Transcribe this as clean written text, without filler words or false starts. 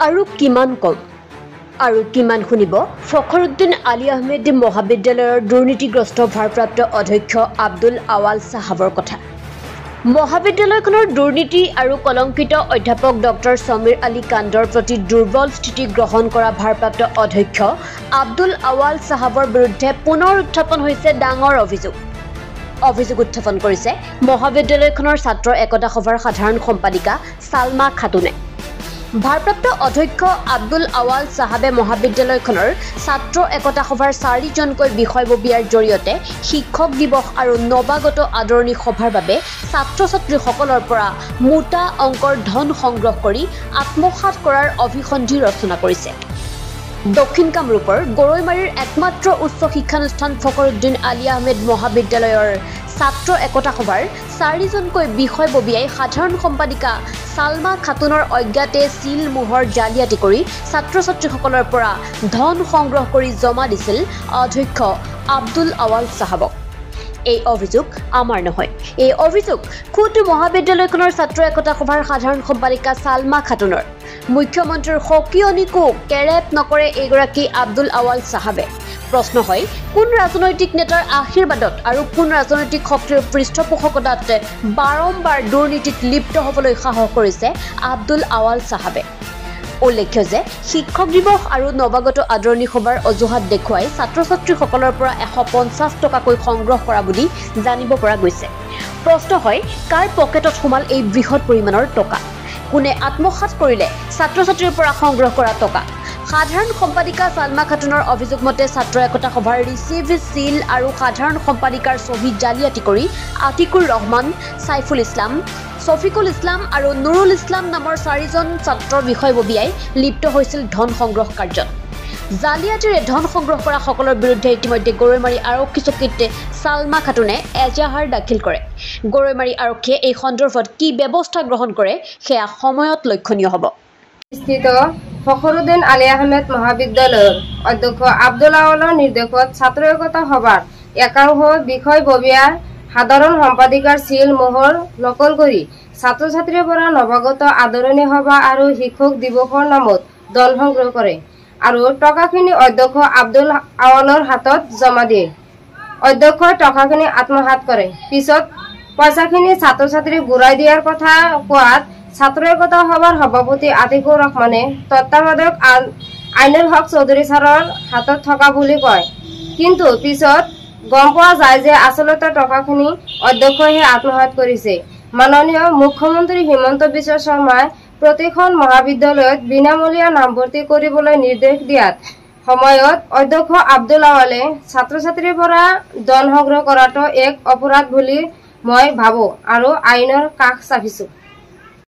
আৰু কিমান কম আৰু কিমান শুনিব ফখৰুদ্দিন আলী আহমেদ মহাবিদ্যালয়ৰ দুৰ্নীতিগ্ৰস্ত ভাৰপ্ৰাপ্ত অধ্যক্ষ আব্দুল আৱাল সাহাবৰ কথা। মহাবিদ্যালয়খনৰ দুৰ্নীতি আৰু কলংকিত অধ্যাপক ডক্টৰ সমীৰ আলী কাণ্ডৰ প্ৰতি দুৰ্বল স্থিতি গ্ৰহণ কৰা ভাৰপ্ৰাপ্ত অধ্যক্ষ আব্দুল আৱাল সাহাবৰ বিৰুদ্ধে পুনৰ উত্থাপন হৈছে ডাঙৰ অভিযোগ উত্থাপন কৰিছে মহাবিদ্যালয়খনৰ ছাত্ৰ একতা সভাৰ সাধাৰণ সম্পাদিকা সালমা খাতুনে। ভাৰপ্ৰাপ্ত অধ্যক্ষ আব্দুল আৱাল সাহাবে মহাবিদ্যালয়খনৰ ছাত্ৰ একতা সভাৰ 4জনকৈ বিষয়ববীয়াৰ জৰিয়তে শিক্ষক দিৱস আৰু নৱাগত আদৰণি সভাৰ বাবে ছাত্ৰ ছাত্ৰীসকলৰ পৰা মোটা অংকৰ ধন সংগ্ৰহ কৰি আত্মসাৎ কৰাৰ অভিসন্ধি ৰচনা কৰিছে। দক্ষিণ কামৰূপৰ গৰৈমাৰীৰ একমাত্ৰ উচ্চ শিক্ষানুষ্ঠান ফখৰুদ্দিন আলী আহমেদ মহাবিদ্যালয়ৰ ছাত্ৰ একতা সভাৰ 4জনকৈ বিষয়ববীয়াই সাধাৰণ সম্পাদিকা সালমা খাতুনৰ অজ্ঞাতে চিল মোহৰ জালিয়াতি কৰি ছাত্ৰ ছাত্ৰীসকলৰ পৰা ধন সংগ্ৰহ কৰি জমা দিছিল অধ্যক্ষ আব্দুল আৱাল সাহাবক। এই অভিযোগ আমাৰ নহয়, এই অভিযোগ খুদ মহাবিদ্যালয়খনৰ ছাত্ৰ একতা সভাৰ সাধাৰণ সম্পাদিকা সালমা খাতুনৰ। মুখ্যমন্ত্ৰীৰ সকিয়নিকো কেৰেপ নকৰে এইগৰাকী আব্দুল আৱাল সাহাবে। প্ৰশ্ন হয়, কোন ৰাজনৈতিক নেতাৰ আশীৰ্বাদত আৰু কোন ৰাজনৈতিক শক্তিৰ পৃষ্ঠপোষকতাত বাৰম্বাৰ দুৰ্নীতিত লিপ্ত হ'বলৈ সাহস কৰিছে আব্দুল আৱাল সাহাবে। উল্লেখ্য যে শিক্ষক দিৱস আৰু নৱাগত আদৰণি সভাৰ অজুহাত দেখুৱাই ছাত্ৰ ছাত্ৰীসকলৰ পৰা 150 টকাকৈ সংগ্ৰহ কৰা বুলি জানিব পৰা গৈছে। প্ৰশ্ন হয়, কাৰ পকেটত সোমাল এই বৃহৎ পৰিমাণৰ টকা? কোনে আত্মসাৎ কৰিলে ছাত্ৰ ছাত্ৰীৰ পৰা সংগ্ৰহ কৰা টকা? সাধাৰণ সম্পাদিকা সালমা খাতুনৰ অভিযোগ মতে ছাত্ৰ একতা সভাৰ ৰিচিভ চিল আৰু সাধাৰণ সম্পাদিকাৰ ছবি জালিয়াতি কৰি আতিকুৰ ৰহমান, সাইফুল ইছলাম, শফিকুল ইছলাম আৰু নুৰুল ইছলাম নামৰ 4জন ছাত্ৰ বিষয়ববীয়াই লিপ্ত হৈছিল ধন সংগ্ৰহ কাৰ্যত। জালিয়াতিৰে ধন সংগ্ৰহ কৰা সকলৰ বিৰুদ্ধে ইতিমধ্যে গৰৈমাৰী আৰক্ষী চকীত সালমা খাতুনে এজাহাৰ দাখিল কৰে। গৰৈমাৰী আৰক্ষীয়ে এই সন্দৰ্ভত কি ব্যৱস্থা গ্ৰহণ কৰে সেয়া সময়ত লক্ষণীয় হ'ব। ফখৰুদ্দিন আলী আহমেদ মহাবিদ্যালয়ৰ অধ্যক্ষ আব্দুল আৱালৰ নিৰ্দেশত ছাত্ৰ একতা সভাৰ একাংশ বিষয়ববীয়াৰ সাধাৰণ সম্পাদিকাৰ চিল মোহৰ নকল কৰি ছাত্ৰ ছাত্ৰীৰ পৰা নৱাগত আদৰণি সভা আৰু শিক্ষক দিৱসৰ নামত ধন সংগ্ৰহ কৰে আৰু টকাখিনি অধ্যক্ষ আব্দুল আৱালৰ হাতত জমা দিয়ে। অধ্যক্ষই টকাখিনি আত্মসাৎ কৰে। পিছত পইচাখিনি ছাত্ৰ ছাত্ৰীক ঘূৰাই দিয়াৰ কথা কোৱাত ছাত্ৰ একতা সভাৰ সভাপতি আতিকুৰ ৰহমানে তত্ত্বাৱধায়ক আইনুল হক চৌধুৰী ছাৰৰ হাতত থকা বুলি কয়। কিন্তু পিছত গম পোৱা যায় যে আচলতে টকাখিনি অধ্যক্ষইহে আত্মসাৎ কৰিছে। মাননীয় মুখ্যমন্ত্ৰী হিমন্ত বিশ্ব শৰ্মাই প্ৰতিখন মহাবিদ্যালয়ত বিনামূলীয়া নামভৰ্তি কৰিবলৈ নিৰ্দেশ দিয়াত সময়ত অধ্যক্ষ আব্দুল আৱালে ছাত্ৰ ছাত্ৰীৰ পৰা ধন সংগ্ৰহ কৰাটো এক অপৰাধ বুলি মই ভাবোঁ আৰু আইনৰ কাষ চাপিছোঁ।